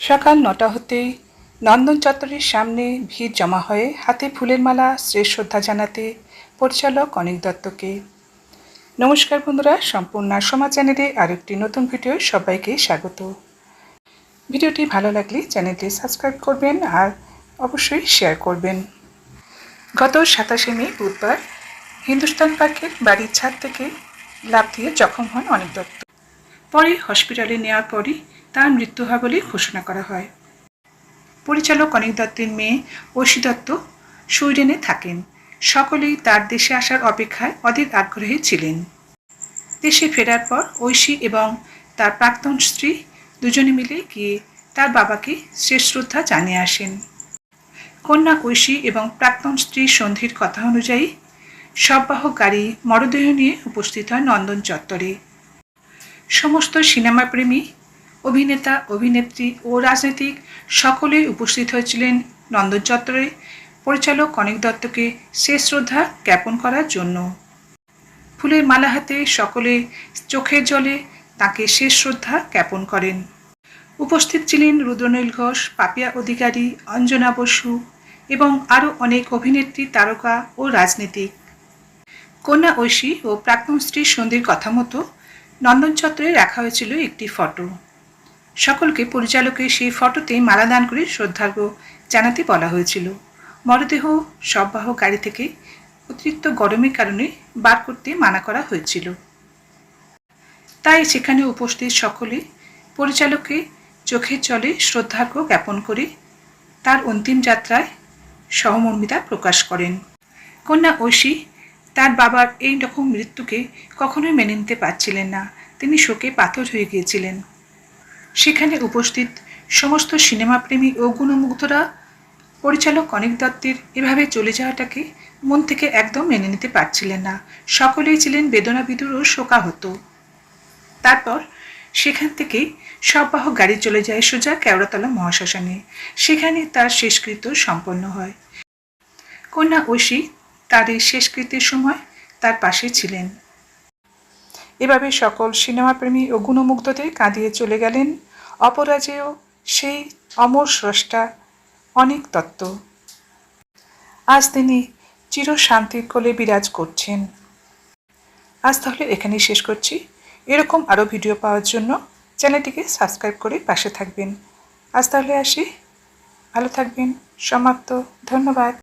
সকাল ৯টা হতেই নন্দন চত্বরের সামনে ভিড় জমা হয়ে হাতে ফুলের মালা শেষ শ্রদ্ধা জানাতে পরিচালক অনিক দত্তকে। নমস্কার বন্ধুরা, সম্পূর্ণ সমাজ চ্যানেলে আরেকটি নতুন ভিডিও সবাইকে স্বাগত। ভিডিওটি ভালো লাগলে চ্যানেলটি সাবস্ক্রাইব করবেন আর অবশ্যই শেয়ার করবেন। গত ২৭শে মে বুধবার হিন্দুস্তান পার্কের বাড়ির ছাদ থেকে লাফ দিয়ে জখম হন অনিক দত্ত। পরে হসপিটালে নেওয়ার পরই তার মৃত্যু হয় বলে ঘোষণা করা হয়। পরিচালক অনিক দত্তের মেয়ে ঐশী দত্ত সুইডেনে থাকেন। সকলেই তার দেশে আসার অপেক্ষায় অধীর আগ্রহে ছিলেন। দেশে ফেরার পর ঐশী এবং তার প্রাক্তন স্ত্রী দুজনে মিলে গিয়ে তার বাবাকে শেষ শ্রদ্ধা জানিয়ে আসেন। কন্যা ঐশী এবং প্রাক্তন স্ত্রী সন্ধির কথা অনুযায়ী শববাহক গাড়ি মরদেহ নিয়ে উপস্থিত হয় নন্দন চত্বরে। সমস্ত সিনেমাপ্রেমী, অভিনেতা, অভিনেত্রী ও রাজনীতিক সকলেই উপস্থিত হয়েছিলেন নন্দন চত্বরে পরিচালক অনিক দত্তকে শেষ শ্রদ্ধা জ্ঞাপন করার জন্য। ফুলের মালা হাতে সকলে চোখের জলে তাকে শেষ শ্রদ্ধা জ্ঞাপন করেন। উপস্থিত ছিলেন রুদ্রনীল ঘোষ, পাপিয়া অধিকারী, অঞ্জনা বসু এবং আরও অনেক অভিনেত্রী, তারকা ও রাজনীতিক। কন্যা ঐশী ও প্রাক্তন স্ত্রী সন্ধির কথা মতো নন্দন চত্বরে রাখা হয়েছিল একটি ফটো। সকলকে পরিচালকের সেই ফটোতে মালাদান করে শ্রদ্ধার্ঘ্য জানাতে বলা হয়েছিল। মরদেহ শববাহক গাড়ি থেকে অতিরিক্ত গরমের কারণে বার করতে মানা করা হয়েছিল। তাই সেখানে উপস্থিত সকলে পরিচালককে চোখের জলে শ্রদ্ধার্ঘ্য জ্ঞাপন করে তার অন্তিম যাত্রায় সহমর্মিতা প্রকাশ করেন। কন্যা ঐশী তার বাবার এই রকম মৃত্যুকে কখনোই মেনে নিতে পারছিলেন না। তিনি শোকে পাথর হয়ে গিয়েছিলেন। সেখানে উপস্থিত সমস্ত সিনেমাপ্রেমী ও গুণমুগ্ধরা পরিচালক অনিক দত্তের এভাবে চলে যাওয়াটাকে মন থেকে একদম মেনে নিতে পারছিলেন না। সকলেই ছিলেন বেদনাবিধুর ও শোকাহত। তারপর সেখান থেকেই শববাহক গাড়ি চলে যায় সোজা কেওড়াতলা মহাশ্মশানে। সেখানে তার শেষকৃত্য সম্পন্ন হয়। কন্যা ঐশী তার এই শেষকৃত্যের সময় তার পাশে ছিলেন। এভাবে সকল সিনেমাপ্রেমী ও গুণমুগ্ধদের কাঁদিয়ে চলে গেলেন অপরাজেয় সেই অমর স্রষ্টা অনিক দত্ত। আজ তিনি চিরশান্তির কোলে বিরাজ করছেন। আজ তাহলে এখানেই শেষ করছি। এরকম আরও ভিডিও পাওয়ার জন্য চ্যানেলটিকে সাবস্ক্রাইব করে পাশে থাকবেন। আজ তাহলে আসি, ভালো থাকবেন। সমাপ্ত। ধন্যবাদ।